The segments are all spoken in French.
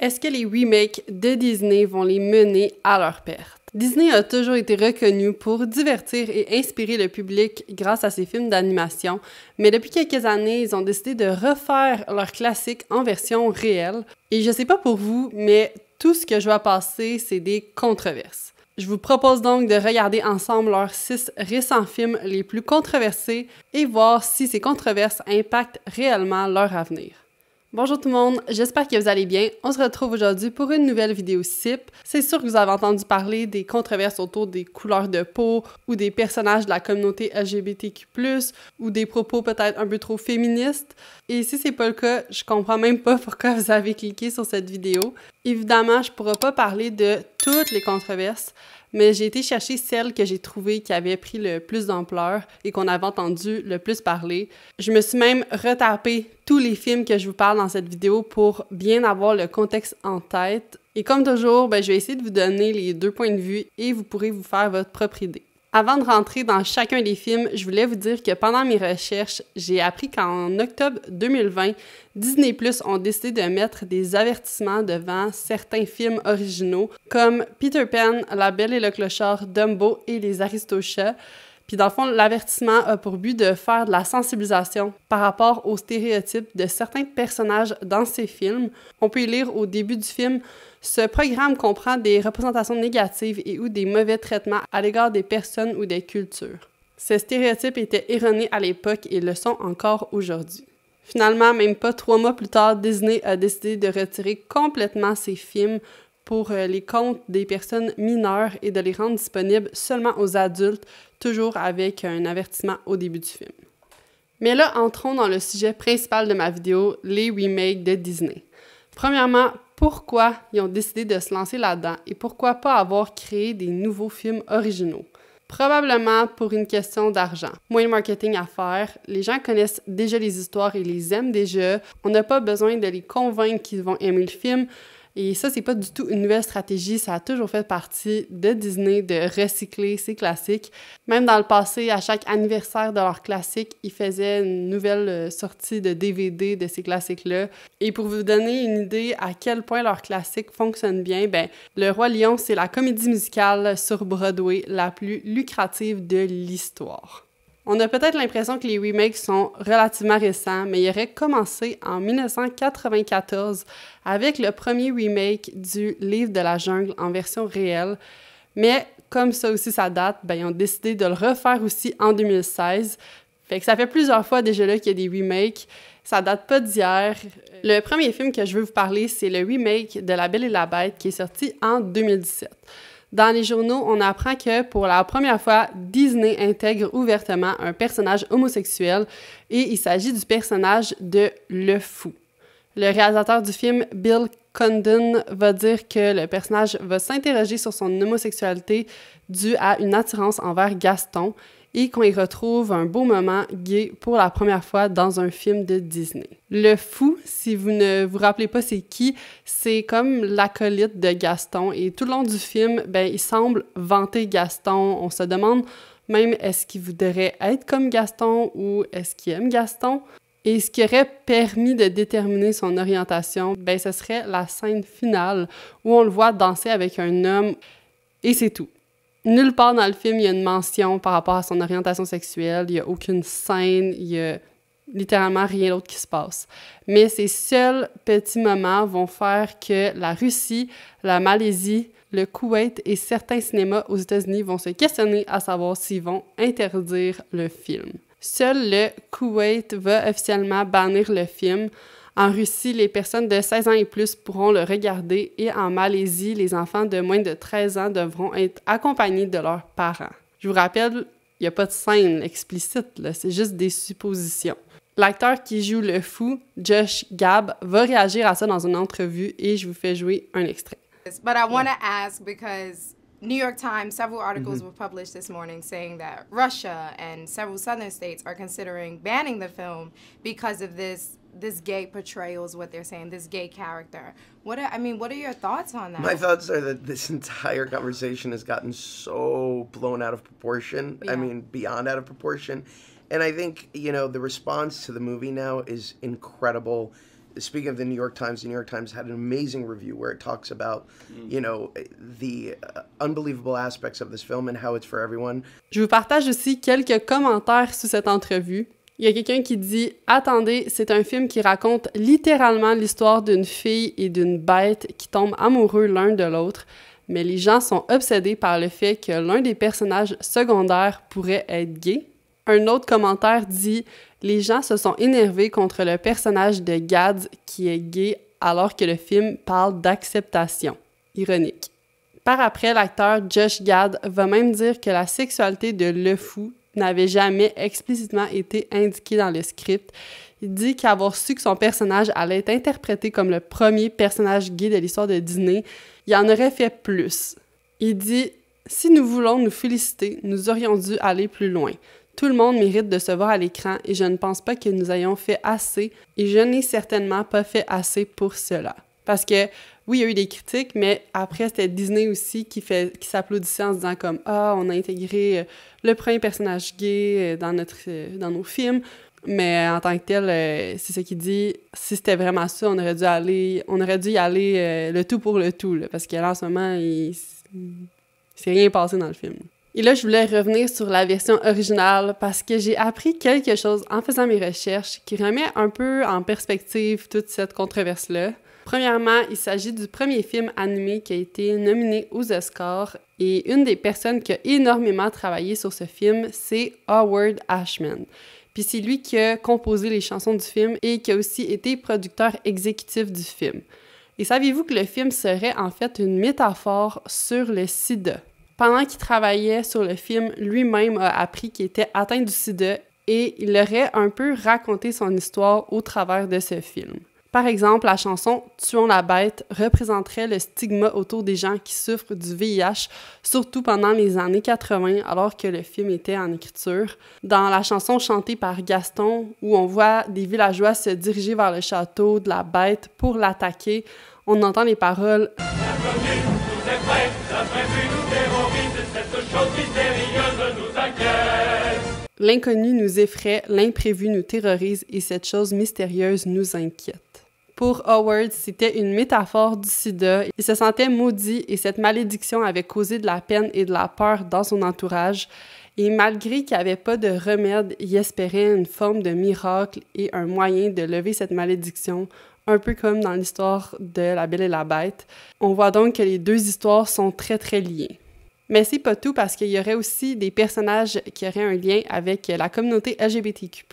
Est-ce que les remakes de Disney vont les mener à leur perte? Disney a toujours été reconnu pour divertir et inspirer le public grâce à ses films d'animation, mais depuis quelques années, ils ont décidé de refaire leurs classiques en version réelle. Et je sais pas pour vous, mais tout ce que je vois passer, c'est des controverses. Je vous propose donc de regarder ensemble leurs 6 récents films les plus controversés et voir si ces controverses impactent réellement leur avenir. Bonjour tout le monde, j'espère que vous allez bien. On se retrouve aujourd'hui pour une nouvelle vidéo SIP. C'est sûr que vous avez entendu parler des controverses autour des couleurs de peau ou des personnages de la communauté LGBTQ+, ou des propos peut-être un peu trop féministes. Et si c'est pas le cas, je comprends même pas pourquoi vous avez cliqué sur cette vidéo. Évidemment, je pourrai pas parler de toutes les controverses, mais j'ai été chercher celles que j'ai trouvées qui avaient pris le plus d'ampleur et qu'on avait entendu le plus parler. Je me suis même retapé tous les films que je vous parle dans cette vidéo pour bien avoir le contexte en tête. Et comme toujours, je vais essayer de vous donner les 2 points de vue et vous pourrez vous faire votre propre idée. Avant de rentrer dans chacun des films, je voulais vous dire que pendant mes recherches, j'ai appris qu'en octobre 2020, Disney+ ont décidé de mettre des avertissements devant certains films originaux comme Peter Pan, La Belle et le Clochard, Dumbo et Les Aristochats. Puis dans le fond, l'avertissement a pour but de faire de la sensibilisation par rapport aux stéréotypes de certains personnages dans ces films. On peut y lire au début du film: ce programme comprend des représentations négatives et ou des mauvais traitements à l'égard des personnes ou des cultures. Ces stéréotypes étaient erronés à l'époque et le sont encore aujourd'hui. Finalement, même pas 3 mois plus tard, Disney a décidé de retirer complètement ces films pour les comptes des personnes mineures et de les rendre disponibles seulement aux adultes, toujours avec un avertissement au début du film. Mais là, entrons dans le sujet principal de ma vidéo, les remakes de Disney. Premièrement, pourquoi ils ont décidé de se lancer là-dedans et pourquoi pas avoir créé des nouveaux films originaux? Probablement pour une question d'argent. Moins de marketing à faire, les gens connaissent déjà les histoires et les aiment déjà, on n'a pas besoin de les convaincre qu'ils vont aimer le film. Et ça, c'est pas du tout une nouvelle stratégie, ça a toujours fait partie de Disney de recycler ses classiques. Même dans le passé, à chaque anniversaire de leurs classiques, ils faisaient une nouvelle sortie de DVD de ces classiques-là. Et pour vous donner une idée à quel point leurs classiques fonctionnent bien, Le Roi Lion, c'est la comédie musicale sur Broadway la plus lucrative de l'histoire. On a peut-être l'impression que les remakes sont relativement récents, mais ils auraient commencé en 1994 avec le premier remake du Livre de la jungle en version réelle. Mais comme ça aussi ça date, ils ont décidé de le refaire aussi en 2016. Fait que ça fait plusieurs fois déjà là qu'il y a des remakes. Ça date pas d'hier. Le premier film que je veux vous parler, c'est le remake de La Belle et la Bête qui est sorti en 2017. Dans les journaux, on apprend que pour la première fois, Disney intègre ouvertement un personnage homosexuel et il s'agit du personnage de Le Fou. Le réalisateur du film, Bill Condon, va dire que le personnage va s'interroger sur son homosexualité due à une attirance envers Gaston et qu'on y retrouve un beau moment gay pour la première fois dans un film de Disney. Le Fou, si vous ne vous rappelez pas c'est qui, c'est comme l'acolyte de Gaston et tout le long du film, il semble vanter Gaston. On se demande même est-ce qu'il voudrait être comme Gaston ou est-ce qu'il aime Gaston? Et ce qui aurait permis de déterminer son orientation, ce serait la scène finale où on le voit danser avec un homme et c'est tout. Nulle part dans le film, il y a une mention par rapport à son orientation sexuelle, il n'y a aucune scène, il y a littéralement rien d'autre qui se passe. Mais ces seuls petits moments vont faire que la Russie, la Malaisie, le Koweït et certains cinémas aux États-Unis vont se questionner à savoir s'ils vont interdire le film. Seul le Koweït va officiellement bannir le film. En Russie, les personnes de 16 ans et plus pourront le regarder et en Malaisie, les enfants de moins de 13 ans devront être accompagnés de leurs parents. Je vous rappelle, il n'y a pas de scène explicite, c'est juste des suppositions. L'acteur qui joue le fou, Josh Gad, va réagir à ça dans une entrevue et je vous fais jouer un extrait. But I want to ask because New York Times, several articles were published this morning saying that Russia and several southern states are considering banning the film because of this gay portrayal is what they're saying, this gay character. What are your thoughts on that? My thoughts are that this entire conversation has gotten so blown out of proportion. Yeah. Beyond out of proportion. And I think, the response to the movie now is incredible. speaking of the New York Times had an amazing review where it talks about, you know, the unbelievable aspects of this film and how it's for everyone. Je vous partage aussi quelques commentaires sous cette entrevue. Il y a quelqu'un qui dit « Attendez, c'est un film qui raconte littéralement l'histoire d'une fille et d'une bête qui tombent amoureux l'un de l'autre, mais les gens sont obsédés par le fait que l'un des personnages secondaires pourrait être gay. » Un autre commentaire dit « Les gens se sont énervés contre le personnage de Gads qui est gay alors que le film parle d'acceptation. » Ironique. Par après, l'acteur Josh Gad va même dire que la sexualité de Le Fou n'avait jamais explicitement été indiquée dans le script. Il dit qu'avoir su que son personnage allait être interprété comme le premier personnage gay de l'histoire de Disney, il en aurait fait plus. Il dit « Si nous voulons nous féliciter, nous aurions dû aller plus loin. Tout le monde mérite de se voir à l'écran et je ne pense pas que nous ayons fait assez et je n'ai certainement pas fait assez pour cela. » Parce que, oui, il y a eu des critiques, mais après, c'était Disney aussi qui s'applaudissait en se disant comme « Ah, on a intégré le premier personnage gay dans nos films. » Mais en tant que tel, c'est ce qu'il dit, si c'était vraiment ça, on aurait dû y aller le tout pour le tout, là, parce que là, en ce moment, il s'est rien passé dans le film. Et là, je voulais revenir sur la version originale parce que j'ai appris quelque chose en faisant mes recherches qui remet un peu en perspective toute cette controverse-là. Premièrement, il s'agit du premier film animé qui a été nominé aux Oscars et une des personnes qui a énormément travaillé sur ce film, c'est Howard Ashman. Puis c'est lui qui a composé les chansons du film et qui a aussi été producteur exécutif du film. Et saviez-vous que le film serait en fait une métaphore sur le sida? Pendant qu'il travaillait sur le film, lui-même a appris qu'il était atteint du sida et il aurait un peu raconté son histoire au travers de ce film. Par exemple, la chanson « Tuons la bête » représenterait le stigma autour des gens qui souffrent du VIH, surtout pendant les années 80, alors que le film était en écriture. Dans la chanson chantée par Gaston, où on voit des villageois se diriger vers le château de la bête pour l'attaquer, on entend les paroles « L'inconnu nous effraie, l'imprévu nous terrorise, cette chose mystérieuse nous inquiète. » L'inconnu nous effraie, l'imprévu nous terrorise et cette chose mystérieuse nous inquiète. Pour Howard, c'était une métaphore du sida. Il se sentait maudit et cette malédiction avait causé de la peine et de la peur dans son entourage. Et malgré qu'il n'y avait pas de remède, il espérait une forme de miracle et un moyen de lever cette malédiction, un peu comme dans l'histoire de La Belle et la Bête. On voit donc que les deux histoires sont très très liées. Mais c'est pas tout parce qu'il y aurait aussi des personnages qui auraient un lien avec la communauté LGBTQ+.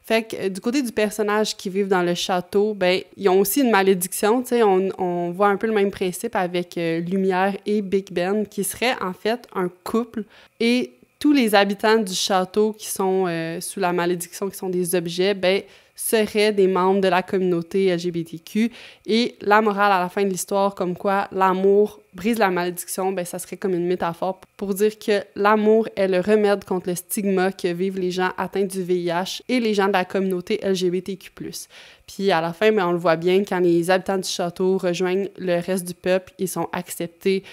Fait que du côté du personnage qui vivent dans le château, ben ils ont aussi une malédiction, tu sais, on voit un peu le même principe avec Lumière et Big Ben, qui serait en fait un couple, et tous les habitants du château qui sont sous la malédiction, qui sont des objets, ben seraient des membres de la communauté LGBTQ. Et la morale à la fin de l'histoire, comme quoi l'amour brise la malédiction, ben ça serait comme une métaphore pour dire que l'amour est le remède contre le stigma que vivent les gens atteints du VIH et les gens de la communauté LGBTQ+. Puis à la fin, ben, on le voit bien, quand les habitants du château rejoignent le reste du peuple, ils sont acceptés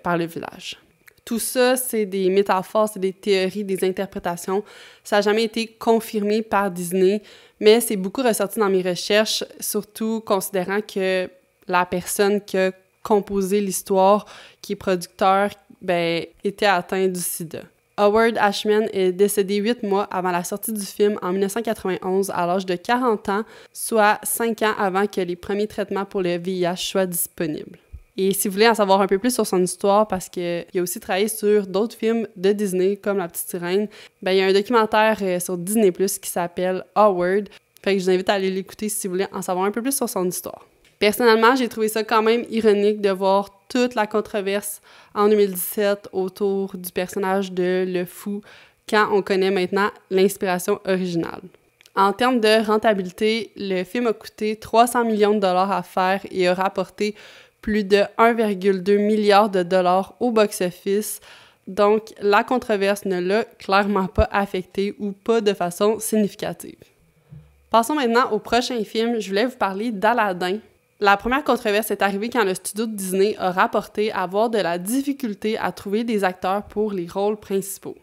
par le village. Tout ça, c'est des métaphores, c'est des théories, des interprétations. Ça n'a jamais été confirmé par Disney, mais c'est beaucoup ressorti dans mes recherches, surtout considérant que la personne qui a composé l'histoire, qui est producteur, ben, était atteint du sida. Howard Ashman est décédé 8 mois avant la sortie du film en 1991 à l'âge de 40 ans, soit 5 ans avant que les premiers traitements pour le VIH soient disponibles. Et si vous voulez en savoir un peu plus sur son histoire, parce qu'il a aussi travaillé sur d'autres films de Disney, comme La Petite Sirène, ben, il y a un documentaire sur Disney+, qui s'appelle Howard. Fait que je vous invite à aller l'écouter si vous voulez en savoir un peu plus sur son histoire. Personnellement, j'ai trouvé ça quand même ironique de voir toute la controverse en 2017 autour du personnage de Le Fou, quand on connaît maintenant l'inspiration originale. En termes de rentabilité, le film a coûté 300 millions de dollars à faire et a rapporté plus de 1,2 milliard de dollars au box-office. Donc, la controverse ne l'a clairement pas affecté ou pas de façon significative. Passons maintenant au prochain film. Je voulais vous parler d'Aladin. La première controverse est arrivée quand le studio de Disney a rapporté avoir de la difficulté à trouver des acteurs pour les rôles principaux.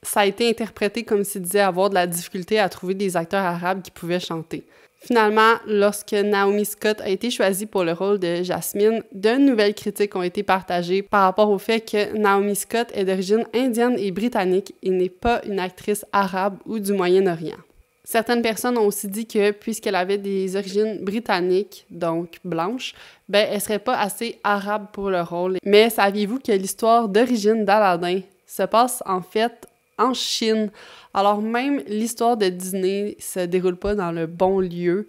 Ça a été interprété comme s'il disait avoir de la difficulté à trouver des acteurs arabes qui pouvaient chanter. Finalement, lorsque Naomi Scott a été choisie pour le rôle de Jasmine, de nouvelles critiques ont été partagées par rapport au fait que Naomi Scott est d'origine indienne et britannique et n'est pas une actrice arabe ou du Moyen-Orient. Certaines personnes ont aussi dit que puisqu'elle avait des origines britanniques, donc blanches, elle serait pas assez arabe pour le rôle. Mais saviez-vous que l'histoire d'origine d'Aladin se passe en fait en Chine? Alors même l'histoire de Disney se déroule pas dans le bon lieu,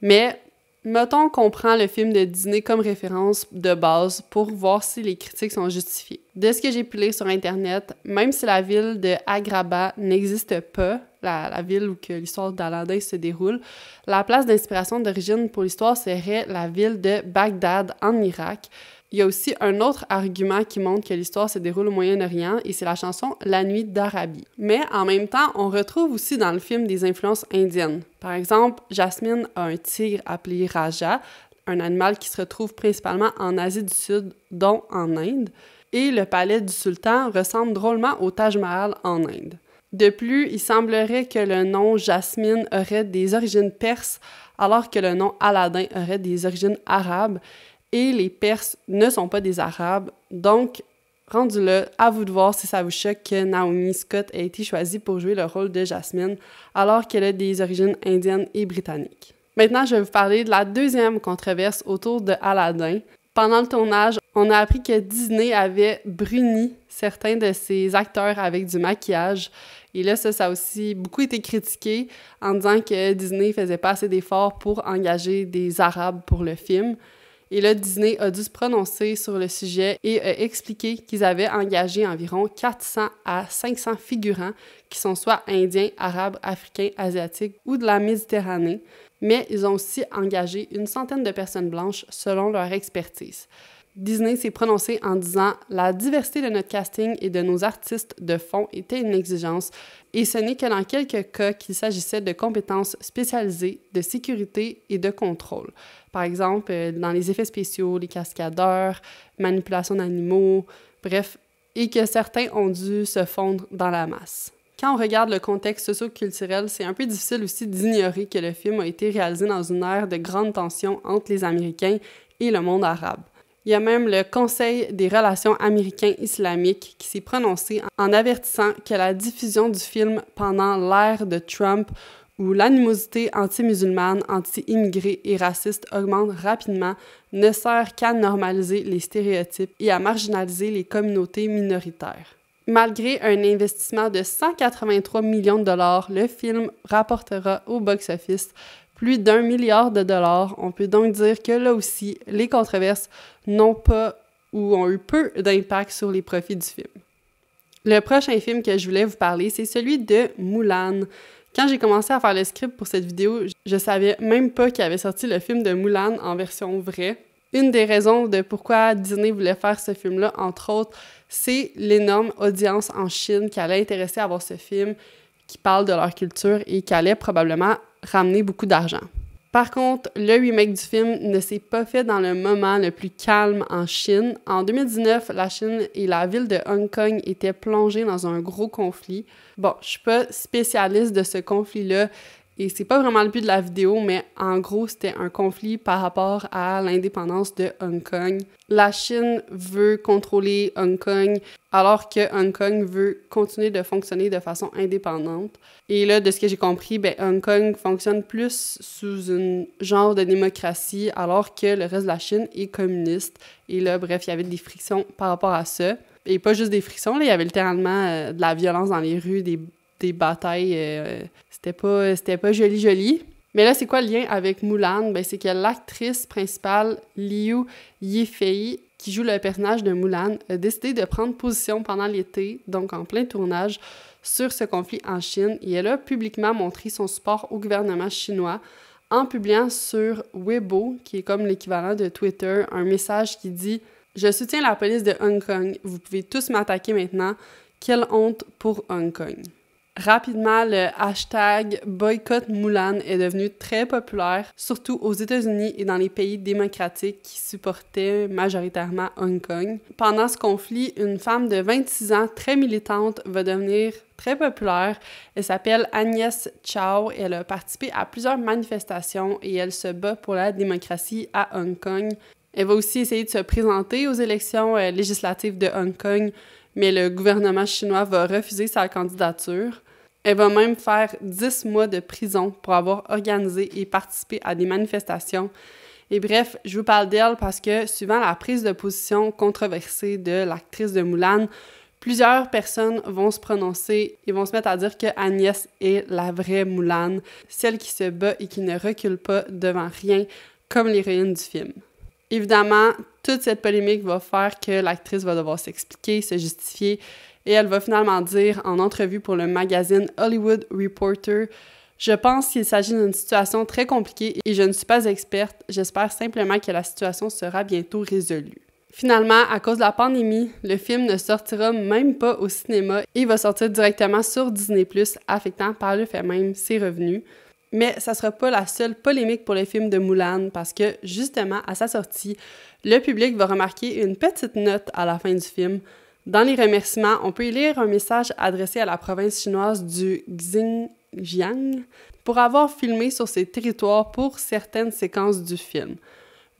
mais mettons qu'on prend le film de Disney comme référence de base pour voir si les critiques sont justifiées. De ce que j'ai pu lire sur Internet, même si la ville de Agrabah n'existe pas, la ville où que l'histoire d'Aladin se déroule, la place d'inspiration d'origine pour l'histoire serait la ville de Bagdad en Irak. Il y a aussi un autre argument qui montre que l'histoire se déroule au Moyen-Orient et c'est la chanson « La nuit d'Arabie ». Mais en même temps, on retrouve aussi dans le film des influences indiennes. Par exemple, Jasmine a un tigre appelé Raja, un animal qui se retrouve principalement en Asie du Sud, dont en Inde, et le palais du sultan ressemble drôlement au Taj Mahal en Inde. De plus, il semblerait que le nom Jasmine aurait des origines perses, alors que le nom Aladdin aurait des origines arabes, et les Perses ne sont pas des Arabes. Donc, rendu là, à vous de voir si ça vous choque que Naomi Scott ait été choisie pour jouer le rôle de Jasmine, alors qu'elle a des origines indiennes et britanniques. Maintenant, je vais vous parler de la deuxième controverse autour de Aladdin. Pendant le tournage, on a appris que Disney avait bruni certains de ses acteurs avec du maquillage. Et là, ça a aussi beaucoup été critiqué en disant que Disney faisait pas assez d'efforts pour engager des Arabes pour le film. Et là, Disney a dû se prononcer sur le sujet et a expliqué qu'ils avaient engagé environ 400 à 500 figurants qui sont soit indiens, arabes, africains, asiatiques ou de la Méditerranée, mais ils ont aussi engagé une centaine de personnes blanches selon leur expertise. Disney s'est prononcé en disant « La diversité de notre casting et de nos artistes de fond était une exigence et ce n'est que dans quelques cas qu'il s'agissait de compétences spécialisées, de sécurité et de contrôle. Par exemple, dans les effets spéciaux, les cascadeurs, manipulation d'animaux, bref, et que certains ont dû se fondre dans la masse. » Quand on regarde le contexte socio-culturel, c'est un peu difficile aussi d'ignorer que le film a été réalisé dans une ère de grande tension entre les Américains et le monde arabe. Il y a même le Conseil des relations américains-islamiques qui s'est prononcé en avertissant que la diffusion du film pendant l'ère de Trump, où l'animosité anti-musulmane, anti-immigrés et raciste augmente rapidement, ne sert qu'à normaliser les stéréotypes et à marginaliser les communautés minoritaires. Malgré un investissement de 183 millions de dollars, le film rapportera au box-office plus d'1 milliard de dollars. On peut donc dire que là aussi, les controverses n'ont pas ou ont eu peu d'impact sur les profits du film. Le prochain film que je voulais vous parler, c'est celui de Mulan. Quand j'ai commencé à faire le script pour cette vidéo, je savais même pas qu'il avait sorti le film de Mulan en version vraie. Une des raisons de pourquoi Disney voulait faire ce film-là, entre autres, c'est l'énorme audience en Chine qui allait intéresser à voir ce film, qui parle de leur culture et qui allait probablement ramener beaucoup d'argent. Par contre, le remake du film ne s'est pas fait dans le moment le plus calme en Chine. En 2019, la Chine et la ville de Hong Kong étaient plongées dans un gros conflit. Bon, je suis pas spécialiste de ce conflit-là et c'est pas vraiment le but de la vidéo, mais en gros, c'était un conflit par rapport à l'indépendance de Hong Kong. La Chine veut contrôler Hong Kong alors que Hong Kong veut continuer de fonctionner de façon indépendante. Et là, de ce que j'ai compris, Hong Kong fonctionne plus sous un genre de démocratie alors que le reste de la Chine est communiste. Et là, bref, il y avait des frictions par rapport à ça. Et pas juste des frictions, là, il y avait littéralement de la violence dans les rues, des batailles. C'était pas joli. Mais là, c'est quoi le lien avec Mulan? C'est que l'actrice principale, Liu Yifei, qui joue le personnage de Mulan, a décidé de prendre position pendant l'été, donc en plein tournage, sur ce conflit en Chine. Et elle a publiquement montré son support au gouvernement chinois en publiant sur Weibo, qui est comme l'équivalent de Twitter, un message qui dit « Je soutiens la police de Hong Kong. Vous pouvez tous m'attaquer maintenant. Quelle honte pour Hong Kong. » Rapidement, le hashtag Boycott Mulan est devenu très populaire, surtout aux États-Unis et dans les pays démocratiques qui supportaient majoritairement Hong Kong. Pendant ce conflit, une femme de 26 ans très militante va devenir très populaire. Elle s'appelle Agnès Chow. Elle a participé à plusieurs manifestations et elle se bat pour la démocratie à Hong Kong. Elle va aussi essayer de se présenter aux élections législatives de Hong Kong, mais le gouvernement chinois va refuser sa candidature. Elle va même faire 10 mois de prison pour avoir organisé et participé à des manifestations. Et bref, je vous parle d'elle parce que, suivant la prise de position controversée de l'actrice de Mulan, plusieurs personnes vont se prononcer et vont se mettre à dire que Agnès est la vraie Mulan, celle qui se bat et qui ne recule pas devant rien, comme l'héroïne du film. Évidemment, toute cette polémique va faire que l'actrice va devoir s'expliquer, se justifier, et elle va finalement dire en entrevue pour le magazine Hollywood Reporter « Je pense qu'il s'agit d'une situation très compliquée et je ne suis pas experte. J'espère simplement que la situation sera bientôt résolue. » Finalement, à cause de la pandémie, le film ne sortira même pas au cinéma et va sortir directement sur Disney+, affectant par le fait même ses revenus. Mais ça sera pas la seule polémique pour le film de Mulan parce que, justement, à sa sortie, le public va remarquer une petite note à la fin du film. Dans les remerciements, on peut y lire un message adressé à la province chinoise du Xinjiang pour avoir filmé sur ces territoires pour certaines séquences du film.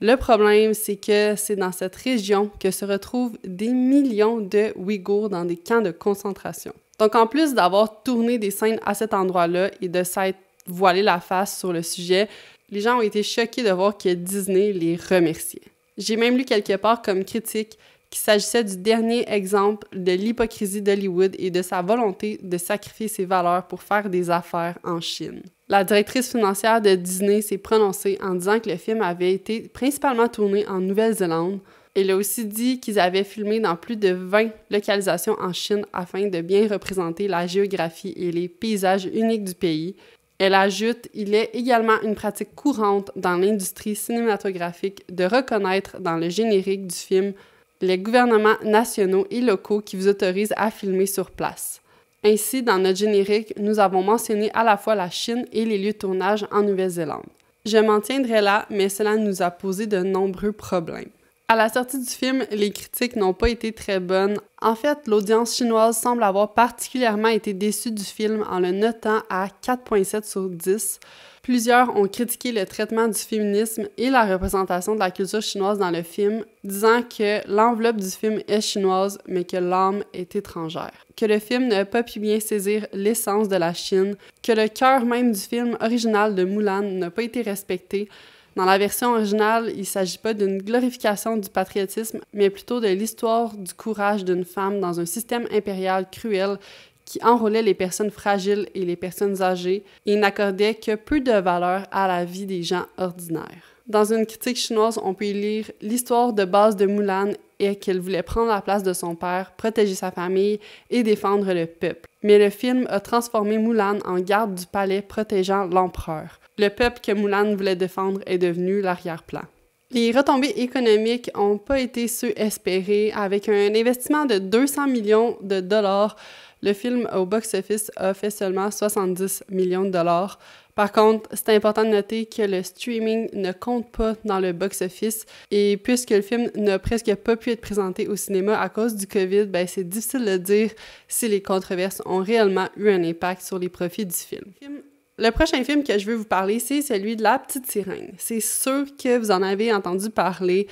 Le problème, c'est que c'est dans cette région que se retrouvent des millions de Ouïghours dans des camps de concentration. Donc, en plus d'avoir tourné des scènes à cet endroit-là et de s'être voilé la face sur le sujet, les gens ont été choqués de voir que Disney les remerciait. J'ai même lu quelque part comme critique qu'il s'agissait du dernier exemple de l'hypocrisie d'Hollywood et de sa volonté de sacrifier ses valeurs pour faire des affaires en Chine. La directrice financière de Disney s'est prononcée en disant que le film avait été principalement tourné en Nouvelle-Zélande. Elle a aussi dit qu'ils avaient filmé dans plus de 20 localisations en Chine afin de bien représenter la géographie et les paysages uniques du pays. Elle ajoute « Il est également une pratique courante dans l'industrie cinématographique de reconnaître dans le générique du film les gouvernements nationaux et locaux qui vous autorisent à filmer sur place. Ainsi, dans notre générique, nous avons mentionné à la fois la Chine et les lieux de tournage en Nouvelle-Zélande. Je m'en tiendrai là, mais cela nous a posé de nombreux problèmes. » À la sortie du film, les critiques n'ont pas été très bonnes. En fait, l'audience chinoise semble avoir particulièrement été déçue du film en le notant à 4,7 sur 10. Plusieurs ont critiqué le traitement du féminisme et la représentation de la culture chinoise dans le film, disant que l'enveloppe du film est chinoise, mais que l'âme est étrangère. Que le film n'a pas pu bien saisir l'essence de la Chine, que le cœur même du film original de Mulan n'a pas été respecté. Dans la version originale, il ne s'agit pas d'une glorification du patriotisme, mais plutôt de l'histoire du courage d'une femme dans un système impérial cruel qui enrôlait les personnes fragiles et les personnes âgées et n'accordait que peu de valeur à la vie des gens ordinaires. Dans une critique chinoise, on peut y lire « L'histoire de base de Mulan est qu'elle voulait prendre la place de son père, protéger sa famille et défendre le peuple. Mais le film a transformé Mulan en garde du palais protégeant l'empereur. Le peuple que Mulan voulait défendre est devenu l'arrière-plan. » Les retombées économiques n'ont pas été ceux espérés. Avec un investissement de 200 millions de dollars, le film au box-office a fait seulement 70 millions de dollars. Par contre, c'est important de noter que le streaming ne compte pas dans le box-office et puisque le film n'a presque pas pu être présenté au cinéma à cause du COVID, c'est difficile de dire si les controverses ont réellement eu un impact sur les profits du film. Le prochain film que je veux vous parler, c'est celui de La Petite Sirène. C'est sûr que vous en avez entendu parler.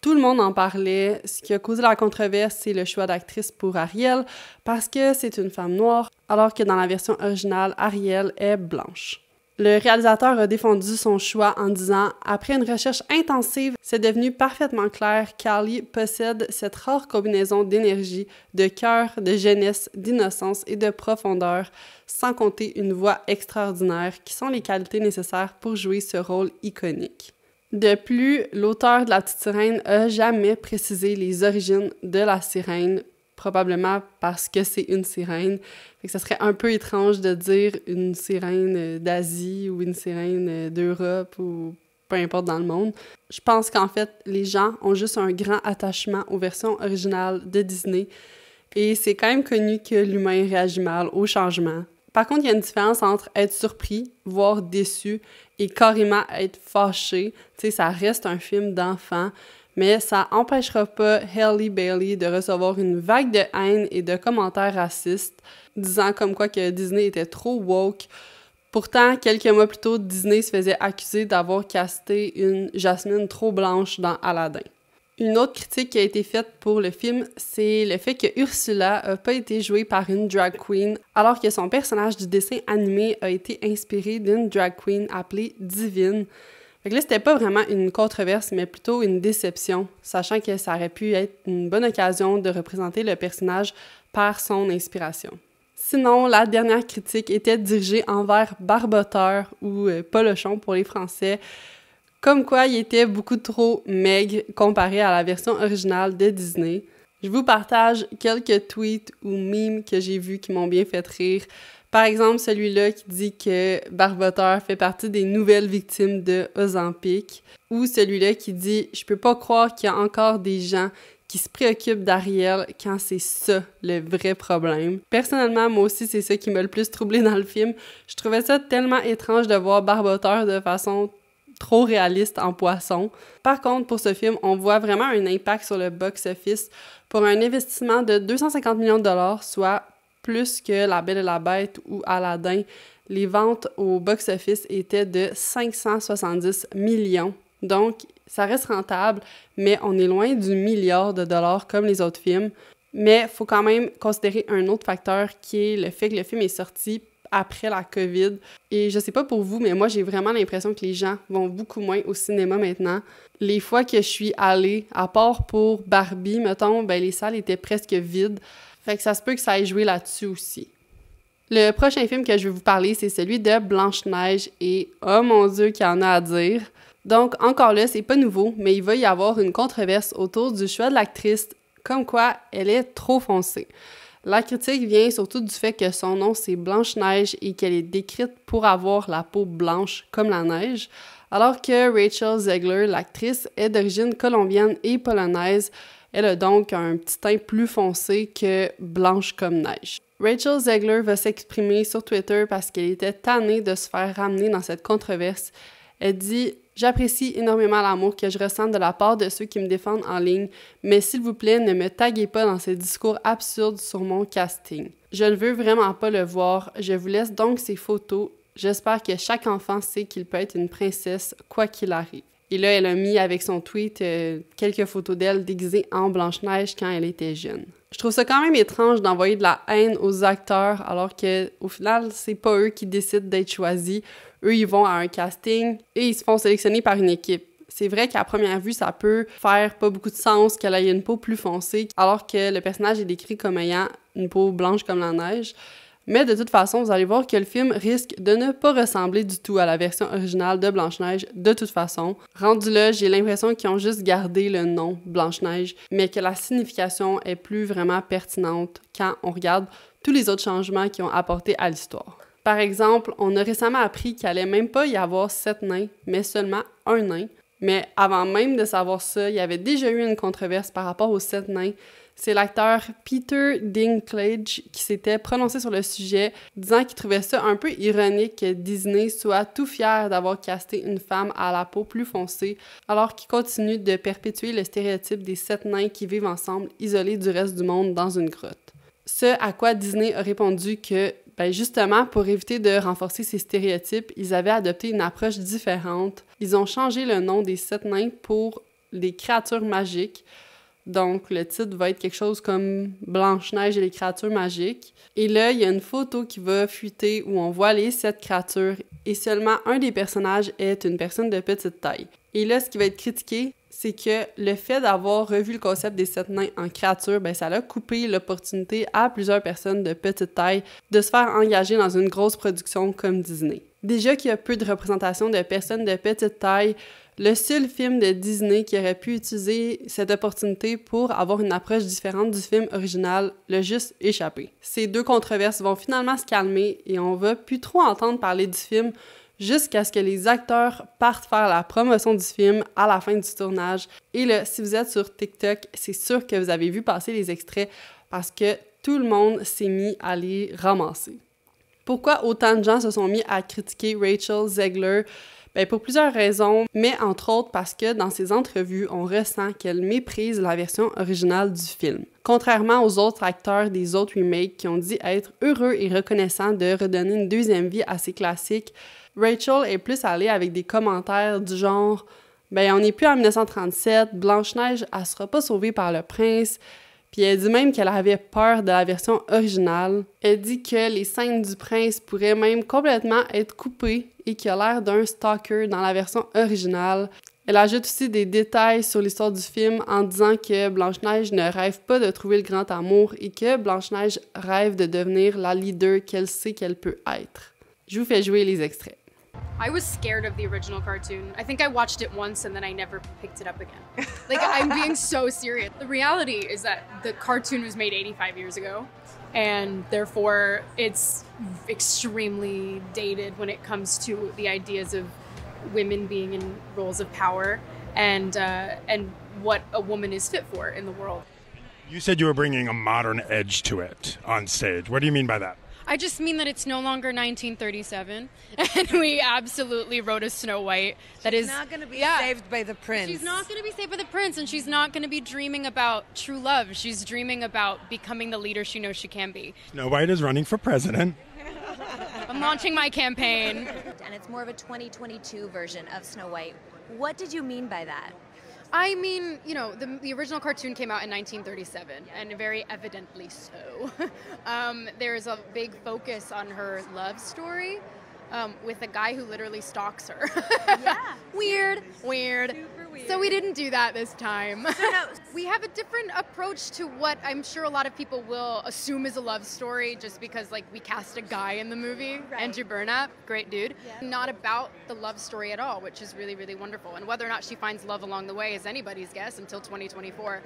Tout le monde en parlait. Ce qui a causé la controverse, c'est le choix d'actrice pour Ariel, parce que c'est une femme noire, alors que dans la version originale, Ariel est blanche. Le réalisateur a défendu son choix en disant « Après une recherche intensive, c'est devenu parfaitement clair qu'Ali possède cette rare combinaison d'énergie, de cœur, de jeunesse, d'innocence et de profondeur, sans compter une voix extraordinaire, qui sont les qualités nécessaires pour jouer ce rôle iconique. » De plus, l'auteur de La Petite Sirène n'a jamais précisé les origines de la sirène, probablement parce que c'est une sirène. Fait que ça serait un peu étrange de dire une sirène d'Asie ou une sirène d'Europe ou peu importe dans le monde. Je pense qu'en fait, les gens ont juste un grand attachement aux versions originales de Disney et c'est quand même connu que l'humain réagit mal au changement. Par contre, il y a une différence entre être surpris, voire déçu, et carrément être fâché. Tu sais, ça reste un film d'enfant, mais ça empêchera pas Halle Bailey de recevoir une vague de haine et de commentaires racistes, disant comme quoi que Disney était trop woke. Pourtant, quelques mois plus tôt, Disney se faisait accuser d'avoir casté une Jasmine trop blanche dans Aladdin. Une autre critique qui a été faite pour le film, c'est le fait que Ursula n'a pas été jouée par une drag queen, alors que son personnage du dessin animé a été inspiré d'une drag queen appelée Divine. Fait que là, c'était pas vraiment une controverse, mais plutôt une déception, sachant que ça aurait pu être une bonne occasion de représenter le personnage par son inspiration. Sinon, la dernière critique était dirigée envers Barboteur, ou Polochon pour les Français, comme quoi il était beaucoup trop maigre comparé à la version originale de Disney. Je vous partage quelques tweets ou memes que j'ai vus qui m'ont bien fait rire. Par exemple, celui-là qui dit que Barboteur fait partie des nouvelles victimes de Ozempic, ou celui-là qui dit « Je peux pas croire qu'il y a encore des gens qui se préoccupent d'Ariel quand c'est ça le vrai problème. » Personnellement, moi aussi, c'est ça qui m'a le plus troublé dans le film. Je trouvais ça tellement étrange de voir Barboteur de façon trop réaliste en poisson. Par contre, pour ce film, on voit vraiment un impact sur le box-office pour un investissement de 250 millions de dollars, soit plus que La Belle et la Bête ou Aladdin. Les ventes au box-office étaient de 570 millions. Donc, ça reste rentable, mais on est loin du milliard de dollars comme les autres films. Mais il faut quand même considérer un autre facteur qui est le fait que le film est sorti après la COVID. Et je sais pas pour vous, mais moi, j'ai vraiment l'impression que les gens vont beaucoup moins au cinéma maintenant. Les fois que je suis allée, à part pour Barbie, mettons, ben les salles étaient presque vides. Fait que ça se peut que ça ait joué là-dessus aussi. Le prochain film que je vais vous parler, c'est celui de Blanche-Neige et oh mon Dieu qu'il y en a à dire. Donc, encore là, c'est pas nouveau, mais il va y avoir une controverse autour du choix de l'actrice, comme quoi elle est trop foncée. La critique vient surtout du fait que son nom c'est Blanche-Neige et qu'elle est décrite pour avoir la peau blanche comme la neige, alors que Rachel Zegler, l'actrice, est d'origine colombienne et polonaise. Elle a donc un petit teint plus foncé que blanche comme neige. Rachel Zegler va s'exprimer sur Twitter parce qu'elle était tannée de se faire ramener dans cette controverse. Elle dit « J'apprécie énormément l'amour que je ressens de la part de ceux qui me défendent en ligne, mais s'il vous plaît, ne me taguez pas dans ces discours absurdes sur mon casting. Je ne veux vraiment pas le voir. Je vous laisse donc ces photos. J'espère que chaque enfant sait qu'il peut être une princesse, quoi qu'il arrive. » Et là, elle a mis avec son tweet quelques photos d'elle déguisée en Blanche-Neige quand elle était jeune. Je trouve ça quand même étrange d'envoyer de la haine aux acteurs alors que au final, c'est pas eux qui décident d'être choisis. Eux, ils vont à un casting et ils se font sélectionner par une équipe. C'est vrai qu'à première vue, ça peut faire pas beaucoup de sens qu'elle ait une peau plus foncée alors que le personnage est décrit comme ayant une peau blanche comme la neige. Mais de toute façon, vous allez voir que le film risque de ne pas ressembler du tout à la version originale de Blanche-Neige de toute façon. Rendu là, j'ai l'impression qu'ils ont juste gardé le nom Blanche-Neige, mais que la signification est plus vraiment pertinente quand on regarde tous les autres changements qu'ils ont apportés à l'histoire. Par exemple, on a récemment appris qu'il allait même pas y avoir 7 nains, mais seulement un nain. Mais avant même de savoir ça, il y avait déjà eu une controverse par rapport aux 7 nains. C'est l'acteur Peter Dinklage qui s'était prononcé sur le sujet, disant qu'il trouvait ça un peu ironique que Disney soit tout fier d'avoir casté une femme à la peau plus foncée, alors qu'il continue de perpétuer le stéréotype des 7 nains qui vivent ensemble, isolés du reste du monde dans une grotte. Ce à quoi Disney a répondu que, justement, pour éviter de renforcer ces stéréotypes, ils avaient adopté une approche différente. Ils ont changé le nom des 7 nains pour les créatures magiques. Donc, le titre va être quelque chose comme « Blanche-Neige et les créatures magiques ». Et là, il y a une photo qui va fuiter où on voit les 7 créatures et seulement un des personnages est une personne de petite taille. Et là, ce qui va être critiqué, c'est que le fait d'avoir revu le concept des 7 nains en créatures, ça a coupé l'opportunité à plusieurs personnes de petite taille de se faire engager dans une grosse production comme Disney. Déjà qu'il y a peu de représentation de personnes de petite taille, le seul film de Disney qui aurait pu utiliser cette opportunité pour avoir une approche différente du film original l'a juste échappé. Ces deux controverses vont finalement se calmer et on va plus trop entendre parler du film jusqu'à ce que les acteurs partent faire la promotion du film à la fin du tournage. Et là, si vous êtes sur TikTok, c'est sûr que vous avez vu passer les extraits parce que tout le monde s'est mis à les ramasser. Pourquoi autant de gens se sont mis à critiquer Rachel Zegler? Bien, pour plusieurs raisons, mais entre autres parce que dans ses entrevues, on ressent qu'elle méprise la version originale du film. Contrairement aux autres acteurs des autres remakes qui ont dit être heureux et reconnaissants de redonner une deuxième vie à ces classiques, Rachel est plus allée avec des commentaires du genre « Ben, on n'est plus en 1937, Blanche-Neige, elle sera pas sauvée par le prince », puis elle dit même qu'elle avait peur de la version originale. Elle dit que les scènes du prince pourraient même complètement être coupées et qu'il a l'air d'un stalker dans la version originale. Elle ajoute aussi des détails sur l'histoire du film en disant que Blanche-Neige ne rêve pas de trouver le grand amour et que Blanche-Neige rêve de devenir la leader qu'elle sait qu'elle peut être. Je vous fais jouer les extraits. I was scared of the original cartoon. I think I watched it once and then I never picked it up again. Like, I'm being so serious. The reality is that the cartoon was made 85 years ago, and therefore it's extremely dated when it comes to the ideas of women being in roles of power and what a woman is fit for in the world. You said you were bringing a modern edge to it on stage. What do you mean by that? I just mean that it's no longer 1937, and we absolutely wrote a Snow White that she's is not going to be saved by the prince. She's not going to be saved by the prince, and she's not going to be dreaming about true love. She's dreaming about becoming the leader she knows she can be. Snow White is running for president. I'm launching my campaign. And it's more of a 2022 version of Snow White. What did you mean by that? I mean, you know, the original cartoon came out in 1937, and very evidently so. There's a big focus on her love story with a guy who literally stalks her. Yeah. Weird. Super weird. So we didn't do that this time. No. We have a different approach to what I'm sure a lot of people will assume is a love story just because, like, we cast a guy in the movie, right. Andrew Burnap, great dude. Yeah. Not about the love story at all, which is really, really wonderful. And whether or not she finds love along the way is anybody's guess until 2024.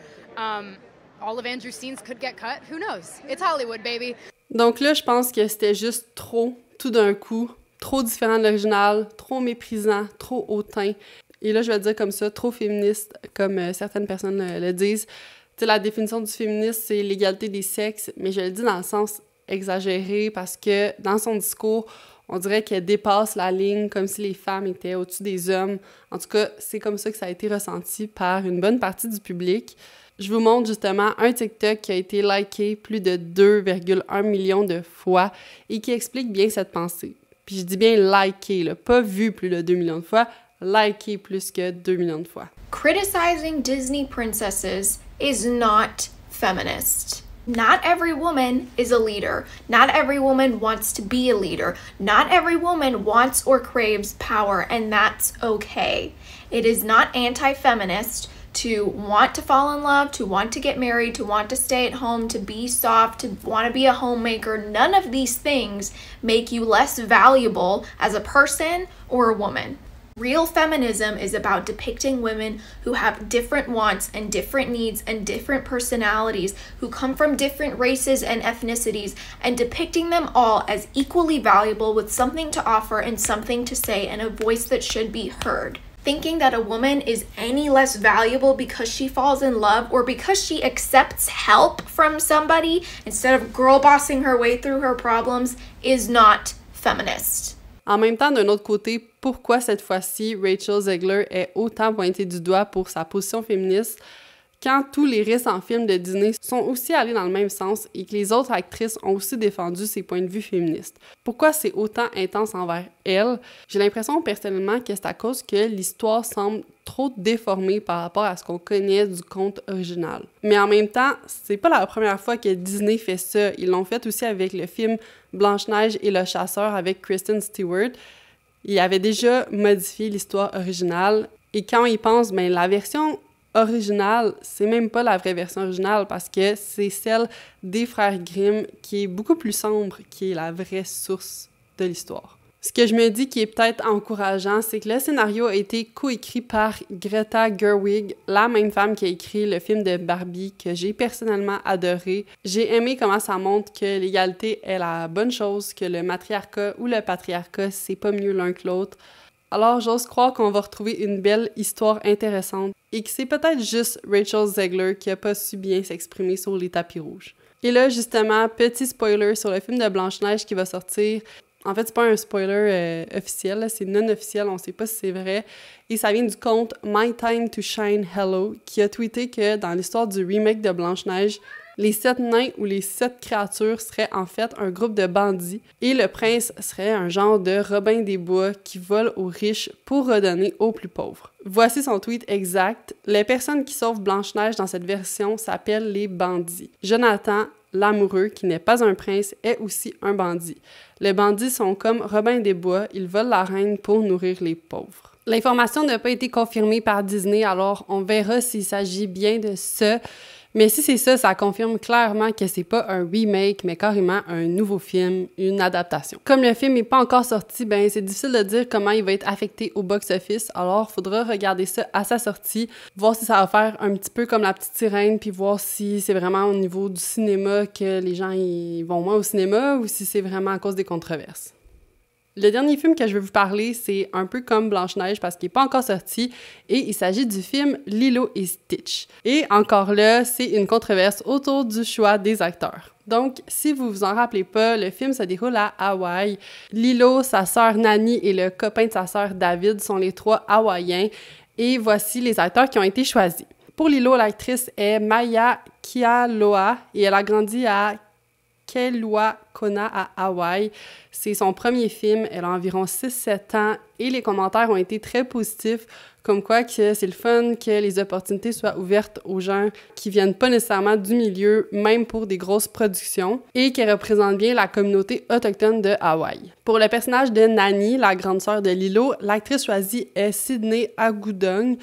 All of Andrew's scenes could get cut. Who knows? It's Hollywood, baby. Donc là, je pense que c'était juste trop, tout d'un coup, trop différent de l'original, trop méprisant, trop hautain. Et là, je vais le dire comme ça, trop féministe, comme certaines personnes le disent. Tu sais, la définition du féminisme, c'est l'égalité des sexes, mais je le dis dans le sens exagéré parce que dans son discours, on dirait qu'elle dépasse la ligne comme si les femmes étaient au-dessus des hommes. En tout cas, c'est comme ça que ça a été ressenti par une bonne partie du public. Je vous montre justement un TikTok qui a été liké plus de 2,1 millions de fois et qui explique bien cette pensée. Puis je dis bien liké, là, pas vu plus de 2 millions de fois, liké plus que 2 millions de fois. Criticizing Disney princesses is not feminist. Not every woman is a leader. Not every woman wants to be a leader. Not every woman wants or craves power, and that's okay. It is not anti-feminist to want to fall in love, to want to get married, to want to stay at home, to be soft, to want to be a homemaker. None of these things make you less valuable as a person or a woman. Real feminism is about depicting women who have different wants and different needs and different personalities, who come from different races and ethnicities, and depicting them all as equally valuable with something to offer and something to say and a voice that should be heard. Thinking that a woman is any less valuable because she falls in love or because she accepts help from somebody instead of girl bossing her way through her problems is not feminist. En même temps, d'un autre côté, pourquoi cette fois-ci Rachel Zegler est autant pointée du doigt pour sa position féministe quand tous les récents films de Disney sont aussi allés dans le même sens et que les autres actrices ont aussi défendu ses points de vue féministes? Pourquoi c'est autant intense envers elle? J'ai l'impression personnellement que c'est à cause que l'histoire semble trop déformée par rapport à ce qu'on connaît du conte original. Mais en même temps, c'est pas la première fois que Disney fait ça. Ils l'ont fait aussi avec le film Blanche-Neige et le chasseur avec Kristen Stewart. Ils avaient déjà modifié l'histoire originale et quand on y pense, ben la version originale, c'est même pas la vraie version originale parce que c'est celle des frères Grimm qui est beaucoup plus sombre, qui est la vraie source de l'histoire. Ce que je me dis qui est peut-être encourageant, c'est que le scénario a été coécrit par Greta Gerwig, la même femme qui a écrit le film de Barbie que j'ai personnellement adoré. J'ai aimé comment ça montre que l'égalité est la bonne chose, que le matriarcat ou le patriarcat, c'est pas mieux l'un que l'autre. Alors, j'ose croire qu'on va retrouver une belle histoire intéressante et que c'est peut-être juste Rachel Zegler qui a pas su bien s'exprimer sur les tapis rouges. Et là, justement, petit spoiler sur le film de Blanche-Neige qui va sortir. En fait, c'est pas un spoiler officiel, là, c'est non officiel, on sait pas si c'est vrai. Et ça vient du compte My Time to Shine Hello, qui a tweeté que dans l'histoire du remake de Blanche-Neige, les 7 nains ou les 7 créatures seraient en fait un groupe de bandits et le prince serait un genre de Robin des Bois qui vole aux riches pour redonner aux plus pauvres. Voici son tweet exact. Les personnes qui sauvent Blanche-Neige dans cette version s'appellent les bandits. Jonathan, l'amoureux, qui n'est pas un prince, est aussi un bandit. Les bandits sont comme Robin des Bois, ils volent la reine pour nourrir les pauvres. L'information n'a pas été confirmée par Disney, alors on verra s'il s'agit bien de ça. Mais si c'est ça, ça confirme clairement que c'est pas un remake, mais carrément un nouveau film, une adaptation. Comme le film n'est pas encore sorti, ben c'est difficile de dire comment il va être affecté au box-office, alors il faudra regarder ça à sa sortie, voir si ça va faire un petit peu comme La Petite Sirène, puis voir si c'est vraiment au niveau du cinéma que les gens y vont moins au cinéma, ou si c'est vraiment à cause des controverses. Le dernier film que je vais vous parler, c'est un peu comme Blanche-Neige parce qu'il n'est pas encore sorti et il s'agit du film Lilo et Stitch. Et encore là, c'est une controverse autour du choix des acteurs. Donc, si vous vous en rappelez pas, le film se déroule à Hawaï. Lilo, sa sœur Nani et le copain de sa sœur David sont les 3 Hawaïens et voici les acteurs qui ont été choisis. Pour Lilo, l'actrice est Maya Kialoa et elle a grandi à Kailua Kona à Hawaï. C'est son premier film, elle a environ 6-7 ans et les commentaires ont été très positifs, comme quoi que c'est le fun que les opportunités soient ouvertes aux gens qui viennent pas nécessairement du milieu, même pour des grosses productions, et qui représentent bien la communauté autochtone de Hawaï. Pour le personnage de Nani, la grande sœur de Lilo, l'actrice choisie est Sydney Agudong.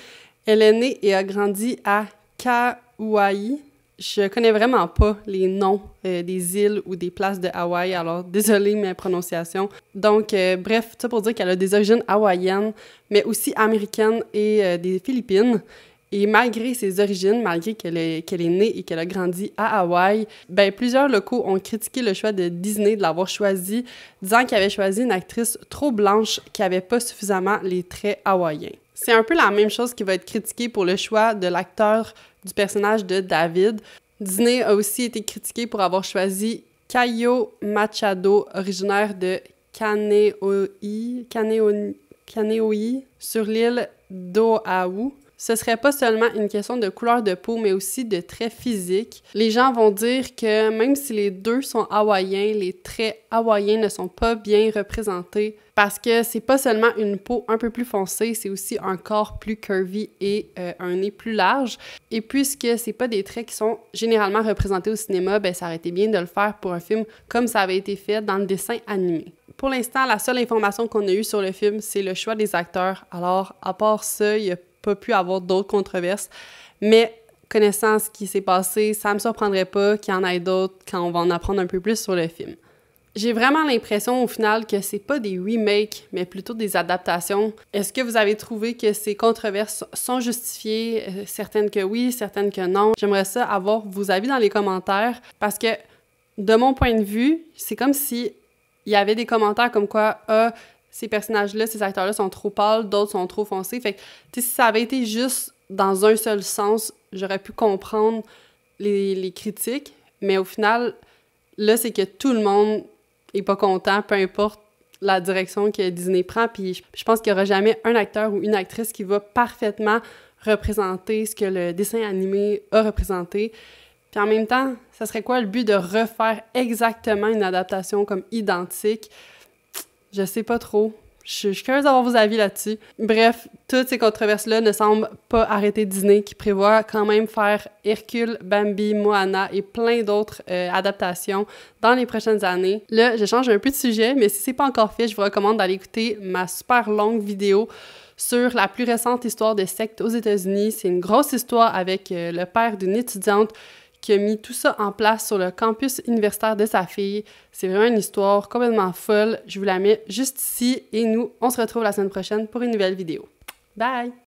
Elle est née et a grandi à Kauai. Je connais vraiment pas les noms des îles ou des places de Hawaï, alors désolée mes prononciations. Donc, bref, ça pour dire qu'elle a des origines hawaïennes, mais aussi américaines et des Philippines. Et malgré ses origines, malgré qu'elle est née et qu'elle a grandi à Hawaï, ben plusieurs locaux ont critiqué le choix de Disney de l'avoir choisi, disant qu'il avait choisi une actrice trop blanche qui avait pas suffisamment les traits hawaïens. C'est un peu la même chose qui va être critiquée pour le choix de l'acteur du personnage de David. Disney a aussi été critiqué pour avoir choisi Caio Machado, originaire de Kaneohe, sur l'île d'Oahu. Ce serait pas seulement une question de couleur de peau, mais aussi de traits physiques. Les gens vont dire que même si les deux sont hawaïens, les traits hawaïens ne sont pas bien représentés parce que c'est pas seulement une peau un peu plus foncée, c'est aussi un corps plus curvy et un nez plus large. Et puisque c'est pas des traits qui sont généralement représentés au cinéma, ben ça aurait été bien de le faire pour un film comme ça avait été fait dans le dessin animé. Pour l'instant, la seule information qu'on a eue sur le film, c'est le choix des acteurs. Alors, à part ça, il y a pas pu avoir d'autres controverses, mais connaissant ce qui s'est passé, ça me surprendrait pas qu'il y en ait d'autres quand on va en apprendre un peu plus sur le film. J'ai vraiment l'impression au final que c'est pas des remakes, mais plutôt des adaptations. Est-ce que vous avez trouvé que ces controverses sont justifiées? Certaines que oui, certaines que non. J'aimerais ça avoir vos avis dans les commentaires parce que, de mon point de vue, c'est comme si il y avait des commentaires comme quoi ces personnages-là, ces acteurs-là sont trop pâles, d'autres sont trop foncés. Fait que, tu sais, si ça avait été juste dans un seul sens, j'aurais pu comprendre les critiques, mais au final, là, c'est que tout le monde est pas content, peu importe la direction que Disney prend, puis je pense qu'il y aura jamais un acteur ou une actrice qui va parfaitement représenter ce que le dessin animé a représenté. Puis en même temps, ça serait quoi le but de refaire exactement une adaptation comme identique? Je sais pas trop. Je suis curieuse d'avoir vos avis là-dessus. Bref, toutes ces controverses-là ne semblent pas arrêter Disney, qui prévoit quand même faire Hercule, Bambi, Moana et plein d'autres adaptations dans les prochaines années. Là, je change un peu de sujet, mais si c'est pas encore fait, je vous recommande d'aller écouter ma super longue vidéo sur la plus récente histoire de secte aux États-Unis. C'est une grosse histoire avec le père d'une étudiante qui a mis tout ça en place sur le campus universitaire de sa fille. C'est vraiment une histoire complètement folle. Je vous la mets juste ici et nous, on se retrouve la semaine prochaine pour une nouvelle vidéo. Bye!